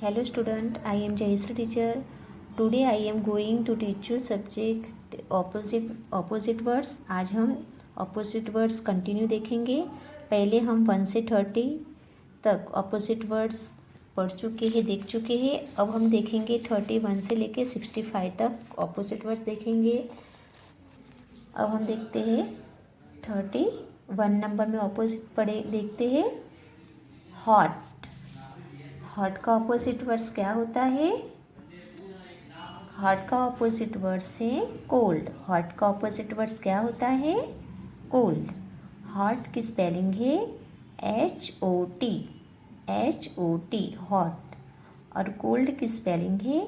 Hello student, I am Jayasri teacher. Today I am going to teach you subject opposite words. आज हम opposite words continue देखेंगे. पहले हम 1 से 30 तक opposite words पढ़ चुके हैं, देख चुके हैं. अब हम देखेंगे 31 से लेके 65 तक opposite words देखेंगे. अब हम देखते हैं 31 नंबर में opposite पढ़े देखते हैं. हॉट. हॉट का ऑपोजिट वर्ड्स क्या होता है? हॉट का ऑपोजिट वर्ड्स है कोल्ड. हॉट का ऑपोजिट वर्ड्स क्या होता है? कोल्ड. हॉट की स्पेलिंग है HOT. HOT hot. और कोल्ड की स्पेलिंग है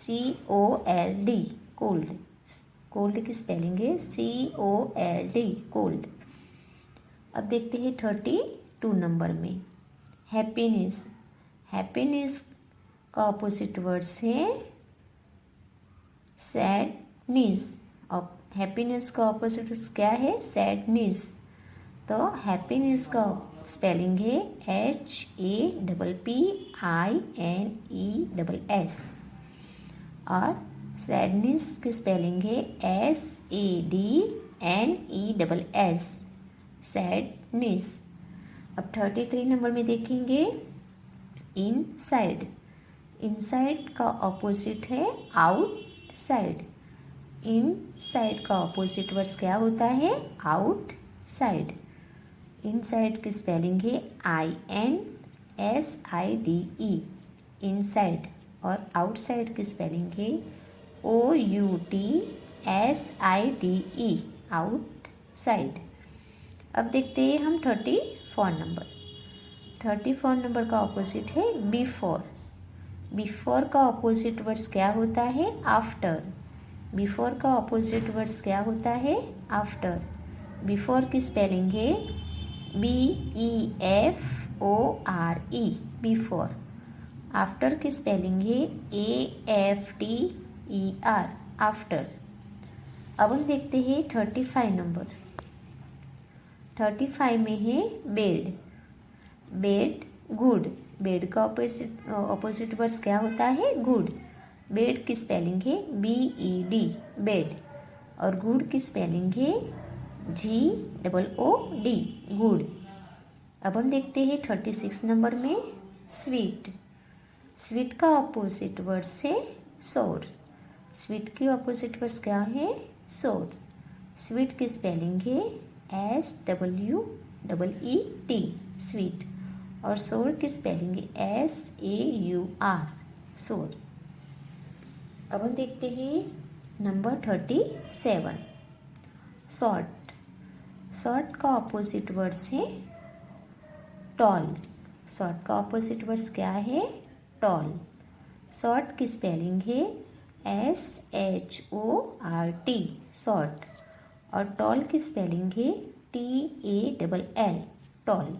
COLD. कोल्ड. कोल्ड की स्पेलिंग है COLD. कोल्ड. अब देखते हैं 32 नंबर में हैप्पीनेस. हैप्पीनेस का ऑपोजिट वर्ड्स है सैडनेस. और हैप्पीनेस का ऑपोजिट वर्ड्स क्या है? सैडनेस. तो हैप्पीनेस का स्पेलिंग है HAPPINESS. और सैडनेस की स्पेलिंग है SADNESS. सैडनेस. अब 33 नंबर में देखेंगे इनसाइड. इनसाइड का ऑपोजिट है आउटसाइड. इनसाइड का ऑपोजिट वर्ड्स क्या होता है? आउटसाइड. इनसाइड की स्पेलिंग है INSIDE. इनसाइड. और आउटसाइड की स्पेलिंग है OUTSIDE. आउटसाइड. अब देखते हैं हम 34 नंबर. 34 नंबर का ऑपोजिट है बिफोर. बिफोर का ऑपोजिट वर्ड्स क्या होता है? आफ्टर. बिफोर का ऑपोजिट वर्ड्स क्या होता है? आफ्टर. बिफोर की स्पेलिंग है BEFORE. बिफोर. आफ्टर की स्पेलिंग है AFTER. आफ्टर. अब हम देखते हैं 35 नंबर. 35 में है बेड. Bed good. बेड का ऑपोजिट वर्ड्स क्या होता है? गुड. बेड की स्पेलिंग है BED. बेड. और गुड की स्पेलिंग है GOOD. गुड. अब हम देखते हैं 36 नंबर में स्वीट. स्वीट का ऑपोजिट वर्ड्स है सोर. स्वीट की ऑपोजिट वर्ड्स क्या है? सोर. स्वीट की स्पेलिंग है SWEET. स्वीट. और सोर की स्पेलिंग है SAUR. सोर. अब हम देखते हैं नंबर 37 शॉर्ट. शॉर्ट का ऑपोजिट वर्ड्स है टॉल. शॉर्ट का ऑपोजिट वर्ड्स क्या है? टॉल. शॉर्ट की स्पेलिंग है SHORT. शॉर्ट. और टॉल की स्पेलिंग है TALL. टॉल.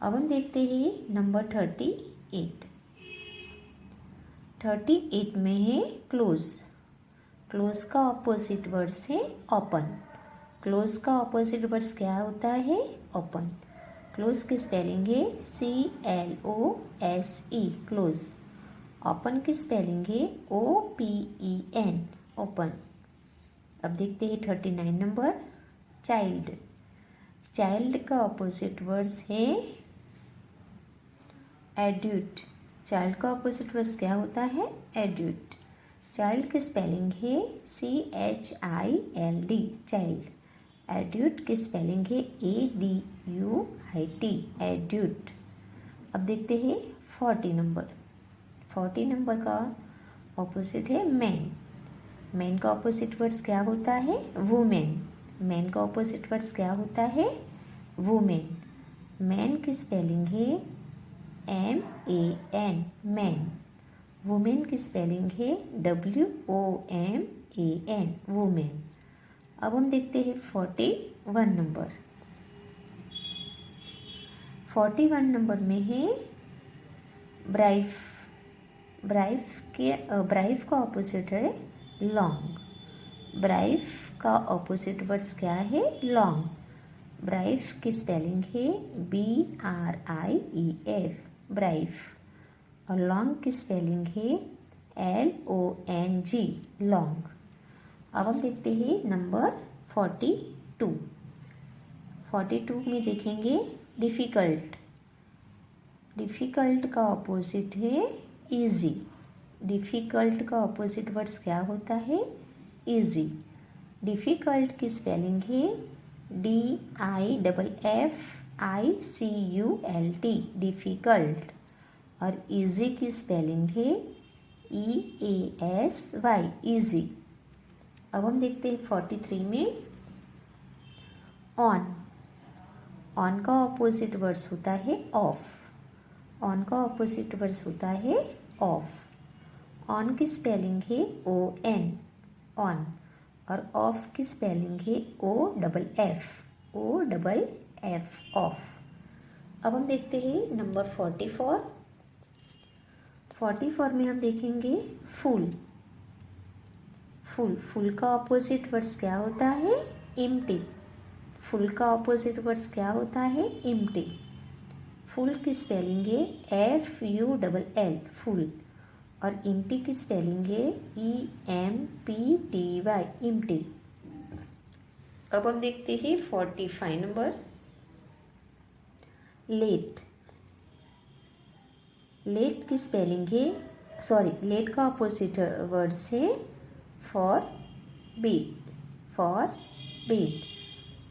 अब हम देखते हैं नंबर 38. 38 में है क्लोज. क्लोज का ऑपोजिट वर्ड्स है ओपन. क्लोज का ऑपोजिट वर्ड्स क्या होता है? ओपन. क्लोज की स्पेलिंग है CLOSE. क्लोज. ओपन की स्पेलिंग है OPEN. ओपन. अब देखते हैं 39 नंबर चाइल्ड. चाइल्ड का ऑपोजिट वर्ड्स है एड्यूट. चाइल्ड का ऑपोजिट वर्ड्स क्या होता है? एड्यूट. चाइल्ड की स्पेलिंग है CHILD. चाइल्ड. एड्यूट की स्पेलिंग है ADUIT. एड्यूट. अब देखते हैं 40 नंबर. 40 नंबर का ऑपोजिट है मैन. मैन का ऑपोजिट वर्ड्स क्या होता है? वुमेन. मैन का ऑपोजिट वर्ड्स क्या होता है? वुमेन. मैन की स्पेलिंग है MAN. मैन. वुमेन की स्पेलिंग है WOMAN. वुमेन. अब हम देखते हैं 41 नंबर. 41 नंबर में है ब्राइफ. ब्राइफ का ऑपोजिट है लॉन्ग. ब्राइफ का ऑपोजिट वर्ड्स क्या है? लॉन्ग. ब्राइफ की स्पेलिंग है BRIEF. ब्राइफ. और लॉन्ग की स्पेलिंग है LONG, लॉन्ग। अब हम देखते हैं नंबर 42। 42 में देखेंगे डिफ़िकल्ट। डिफ़िकल्ट का ऑपोजिट है इजी। डिफ़िकल्ट का ऑपोजिट वर्ड्स क्या होता है? इजी। डिफ़िकल्ट की स्पेलिंग है DIFFICULT, डिफ़िकल्ट। और इजी की स्पेलिंग है EASY, इजी। अब हम देखते हैं 43 में ऑन। ऑन का ऑपोजिट वर्ड्स होता है ऑफ। ऑन का ऑपोजिट वर्ड्स होता है ऑफ। ऑन की स्पेलिंग है ON, ऑन। और ऑफ की स्पेलिंग है OFF, ऑफ। अब हम देखते हैं नंबर 44। 44 में हम देखेंगे फुल। फुल का ऑपोजिट वर्ड्स क्या होता है? एम्प्टी। फुल का ऑपोजिट वर्ड्स क्या होता है? एम्प्टी। फुल की स्पेलिंग है FULL, फुल। और एम्प्टी की स्पेलिंग है EMPTY, एम्प्टी। अब हम देखते हैं 45 नंबर लेट। लेट की स्पेलिंग है, लेट का ऑपोजिट वर्ड्स है फॉर बीट।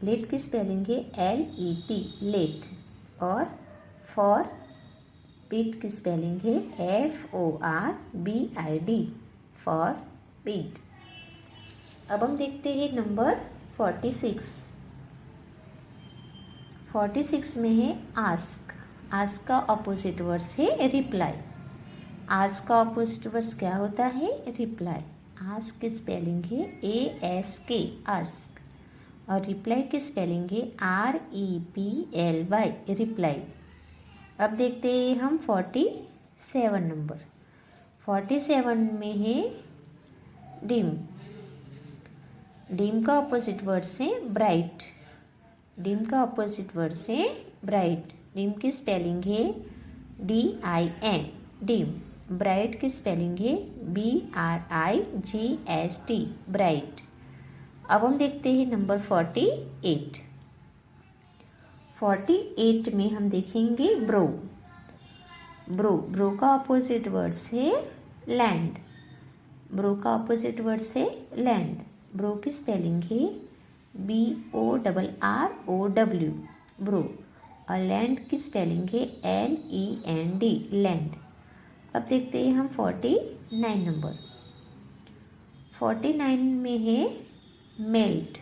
लेट की स्पेलिंग है LET, लेट। और फॉर बीट की स्पेलिंग है FORBID, फॉर बीट। अब हम देखते हैं नंबर 46। 46 में है आस्क। आस्क का ऑपोजिट वर्ड्स है रिप्लाई। आस्क का ऑपोजिट वर्ड्स क्या होता है? रिप्लाई। आस्क की स्पेलिंग है ASK, आस्क। और रिप्लाई की स्पेलिंग है REPLY, रिप्लाई। अब देखते हैं हम 47 नंबर। 47 में है डिम। डिम का ऑपोजिट वर्ड्स है ब्राइट। डिम का ऑपोजिट वर्ड्स है ब्राइट। डिम की स्पेलिंग है DIM, डिम। ब्राइट की स्पेलिंग है BRIGHT, ब्राइट। अब हम देखते हैं नंबर 48। 48 में हम देखेंगे ब्रो। ब्रो का ऑपोजिट वर्ड्स है लैंड। ब्रो का ऑपोजिट वर्ड्स है लैंड। ब्रो की स्पेलिंग है BORROW, ब्रो। और लैंड की स्पेलिंग है LEND, लैंड। अब देखते हैं हम 49 नंबर। 49 में है मेल्ट।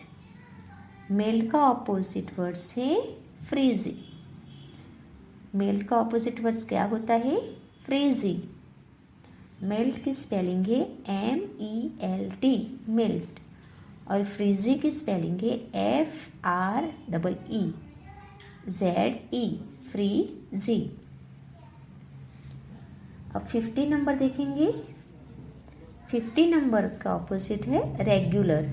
मेल्ट का ऑपोजिट वर्ड्स है फ्रीजी। मेल्ट का ऑपोजिट वर्ड्स क्या होता है? फ्रीजी। मेल्ट की स्पेलिंग है MELT, मेल्ट। और फ्रीजी की स्पेलिंग है FREEZE, फ्रीजी। अब 50 नंबर देखेंगे। 50 नंबर का ऑपोजिट है रेगुलर।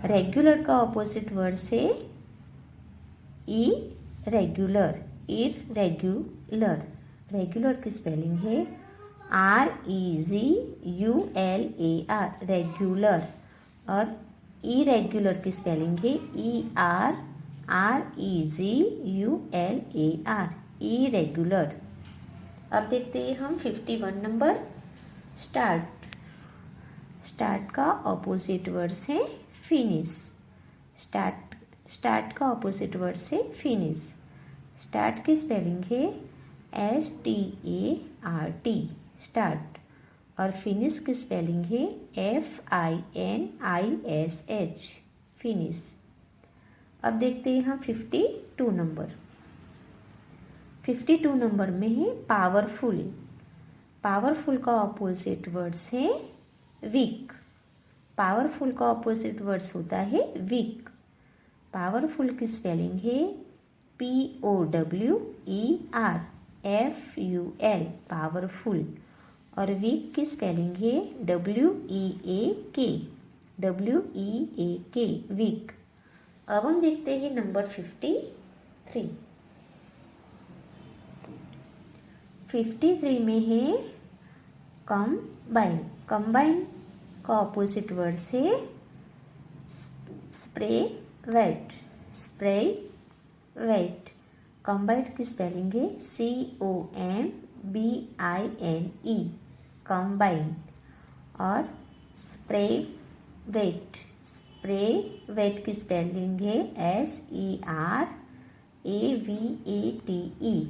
रेगुलर का ऑपोजिट वर्ड्स है इरेगुलर, इरेगुलर। रेगुलर की स्पेलिंग है REGULAR, रेगुलर। और इरेगुलर की स्पेलिंग है ERREGULAR, इरेगुलर। अब देखते हैं हम 51 नंबर स्टार्ट। स्टार्ट का ऑपोजिट वर्ड्स है फिनिश। स्टार्ट का ऑपोजिट वर्ड्स है फिनिश। स्टार्ट की स्पेलिंग है START, स्टार्ट। और फिनिश की स्पेलिंग है FINISH, फिनिश। अब देखते हैं हम 52 नंबर। 52 नंबर में है पावरफुल। पावरफुल का ऑपोजिट वर्ड्स है वीक। पावरफुल का ऑपोजिट वर्ड्स होता है वीक। पावरफुल की स्पेलिंग है POWERFUL, पावरफुल। और वीक की स्पेलिंग है WEAK, वीक। अब हम देखते हैं नंबर 53। 53 में है कंबाइन। कंबाइन का ऑपोजिट वर्ड है separate. Separate. Combine की स्पेलिंग है COMBINE कंबाइन। और स्प्रे वेट। स्प्रे वेट की स्पेलिंग है SERAVATE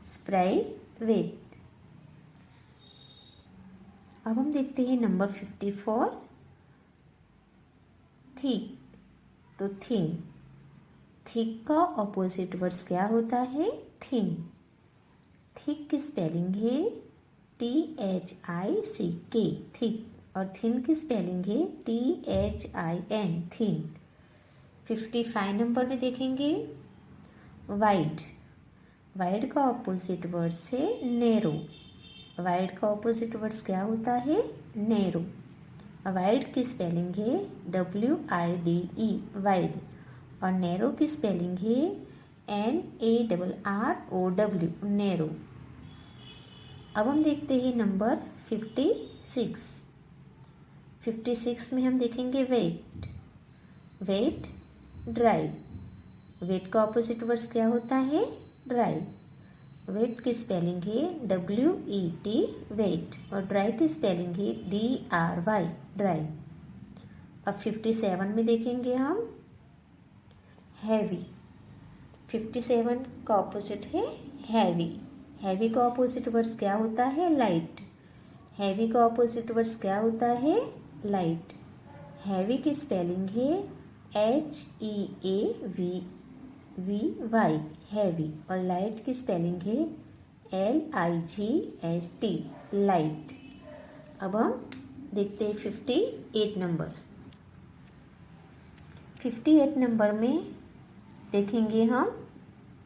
स्प्रे वेट। अब हम देखते हैं नंबर 54 थिक। तो थिन। थिक का ऑपोजिट वर्ड्स क्या होता है? थिन। थिक की स्पेलिंग है THICK थिक। और थिन की स्पेलिंग है THIN थिन। 55 नंबर में देखेंगे वाइड। वाइड का ऑपोजिट वर्ड्स है नैरो। वाइड का ऑपोजिट वर्ड्स क्या होता है? नैरो। वाइड की स्पेलिंग है WIDE वाइड। और नैरो की स्पेलिंग है NARROW नैरो। अब हम देखते हैं नंबर 56। 56 में हम देखेंगे वेट। Wet dry. वेट का ऑपोजिट वर्ड्स क्या होता है? ड्राई। वेट की स्पेलिंग है WET वेट। और ड्राई की स्पेलिंग है DRY ड्राई। अब 57 में देखेंगे हम हैवी। 57 का ऑपोजिट है हैवी। हैवी का ऑपोजिट वर्ड्स क्या होता है? लाइट। हैवी का ऑपोजिट वर्ड्स क्या होता है? लाइट। हैवी की स्पेलिंग है HEAVY हैवी। और लाइट की स्पेलिंग है LIGHT लाइट। अब हम देखते हैं 58 नंबर। 58 नंबर में देखेंगे हम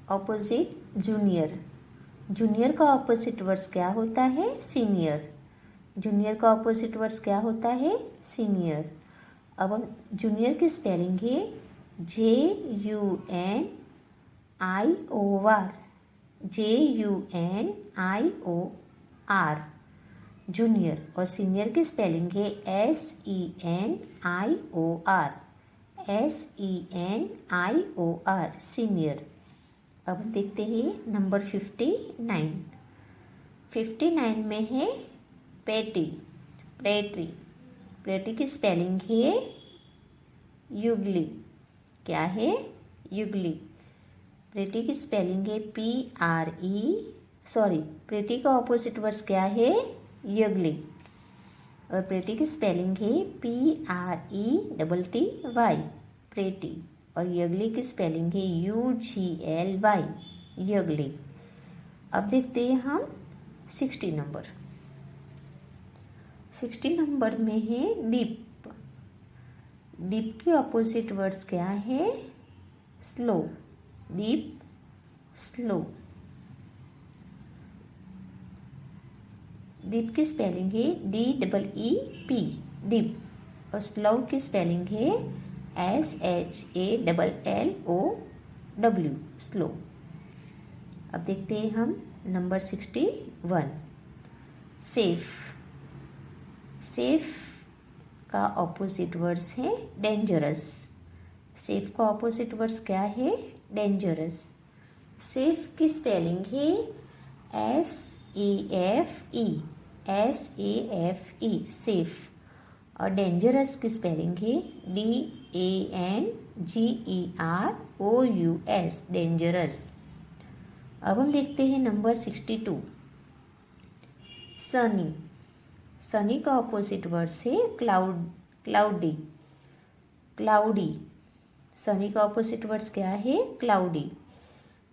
ऑपोजिट जूनियर। जूनियर का ऑपोजिट वर्ड्स क्या होता है? सीनियर। जूनियर का ऑपोजिट वर्ड्स क्या होता है? सीनियर। अब हम जूनियर की स्पेलिंग है JUNIOR JUNIOR जूनियर। और सीनियर की स्पेलिंग है SENIOR सीनियर। अब देखते हैं नंबर 59। 59 में है पेटी। प्लेट्री। प्लेट्री की स्पेलिंग है युगली। क्या है? युगली। प्लेटी की स्पेलिंग है प्लेटी का ऑपोजिट वर्ड्स क्या है? युगली। और प्लेटी की स्पेलिंग है PRETTY प्लेटी। और यगली की स्पेलिंग है UGLY यगली। अब देखते हैं हम 60 नंबर। 60 नंबर में है दीप। दीप के ऑपोजिट वर्ड्स क्या है? स्लो। दीप स्लो। दीप की स्पेलिंग है DEEP दीप। और स्लो की स्पेलिंग है SHALLOW स्लो। अब देखते हैं हम नंबर 61 सेफ। सेफ का ऑपोजिट वर्ड्स है डेंजरस। सेफ का ऑपोजिट वर्ड्स क्या है? डेंजरस। सेफ की स्पेलिंग है SAFE सेफ। और डेंजरस की स्पेलिंग है DANGEROUS डेंजरस। अब हम देखते हैं नंबर 62 सनी। सनी का ऑपोजिट वर्ड्स है क्लाउडी। क्लाउडी। सनी का ऑपोजिट वर्ड्स क्या है? क्लाउडी।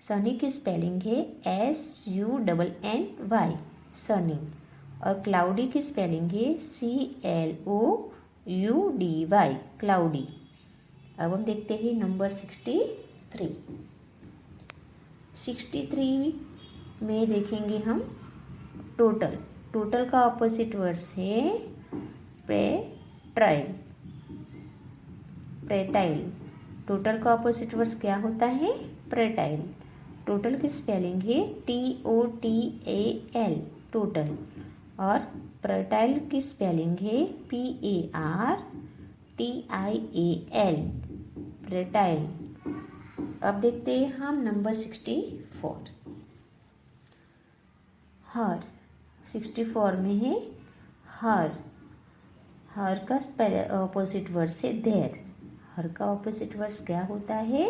सनी की स्पेलिंग है SUNNY सनी। और क्लाउडी की स्पेलिंग है CLOUDY क्लाउडी। अब हम देखते हैं नंबर 63। 63 में देखेंगे हम टोटल। टोटल का ऑपोजिट वर्ड्स है प्रेटाइल। प्रेटाइल। टोटल का ऑपोजिट वर्ड्स क्या होता है? प्रेटाइल। टोटल की स्पेलिंग है TOTAL, टोटल। और पर्टाइल की स्पेलिंग है PARTIAL, पर्टाइल। अब देखते हैं हम नंबर 64। हर 64 में है हर। हर का ऑपोजिट वर्ड है देर। हर का ऑपोजिट वर्ड क्या होता है?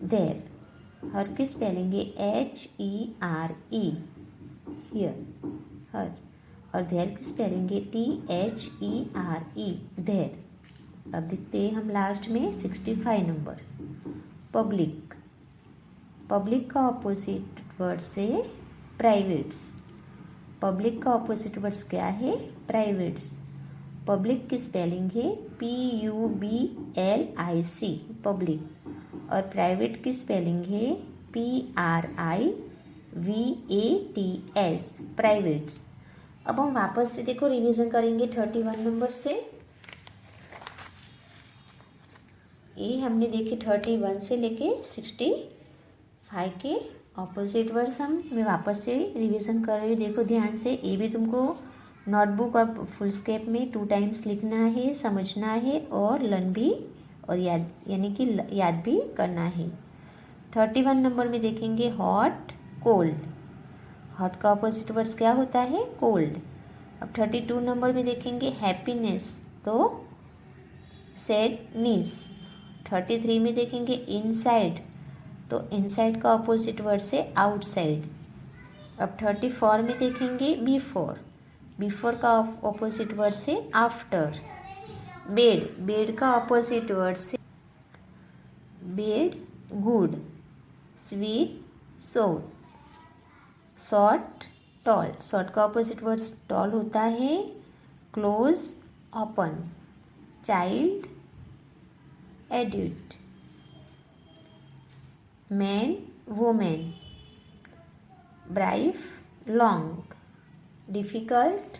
देर। हर की स्पेलिंग है HERE, हियर, हर। और देर की स्पेलिंग है THERE, देर। अब देखते हैं हम लास्ट में 65 नंबर, पब्लिक। पब्लिक का ऑपोजिट वर्ड है प्राइवेट्स। पब्लिक का ऑपोजिट वर्ड्स क्या है? प्राइवेट्स। पब्लिक की स्पेलिंग है PUBLIC, पब्लिक। और प्राइवेट की स्पेलिंग है PRIVATS, प्राइवेट्स। अब हम वापस से देखो रिवीजन करेंगे 31 नंबर से। ये हमने देखे 31 से लेके 65 के ऑपोजिट वर्ड्स मैं वापस से रिवीजन कर रही हूँ। देखो ध्यान से, ये भी तुमको नोटबुक और फुल स्केप में 2 टाइम्स लिखना है, समझना है और लर्न भी और याद, यानी कि याद भी करना है। 31 नंबर में देखेंगे हॉट, कोल्ड। हॉट का ऑपोजिट वर्ड्स क्या होता है? कोल्ड। अब 32 नंबर में देखेंगे हैप्पीनेस, तो सैडनेस। 33 में देखेंगे इनसाइड, तो इनसाइड का ऑपोजिट वर्ड से आउटसाइड। अब 34 में देखेंगे बिफोर। बिफोर का ऑपोजिट वर्ड से आफ्टर। बेड, बेड का ऑपोजिट वर्ड से bad, good. Sweet, sour. Short, tall. Short का ऑपोजिट वर्ड टॉल होता है close, open. Child, adult. Man, women. Brief, long. Difficult,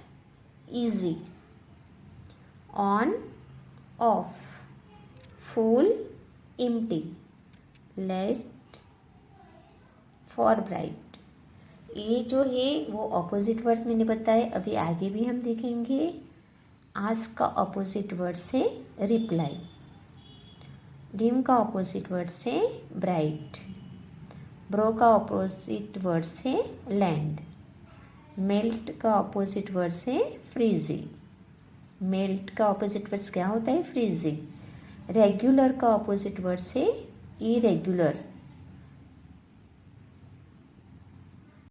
easy. On, off. Full, empty. Late, for bright. ये जो है वो opposite words मैंने बताए, अभी आगे भी हम देखेंगे। आस्क का ऑपोजिट वर्ड से रिप्लाई। डिम का ऑपोजिट वर्ड से ब्राइट। ब्रो का ऑपोजिट वर्ड से लैंड। मेल्ट का ऑपोजिट वर्ड से फ्रीजी। मेल्ट का ऑपोजिट वर्ड क्या होता है? फ्रीजी। रेगुलर का ऑपोजिट वर्ड से इरेगुलर।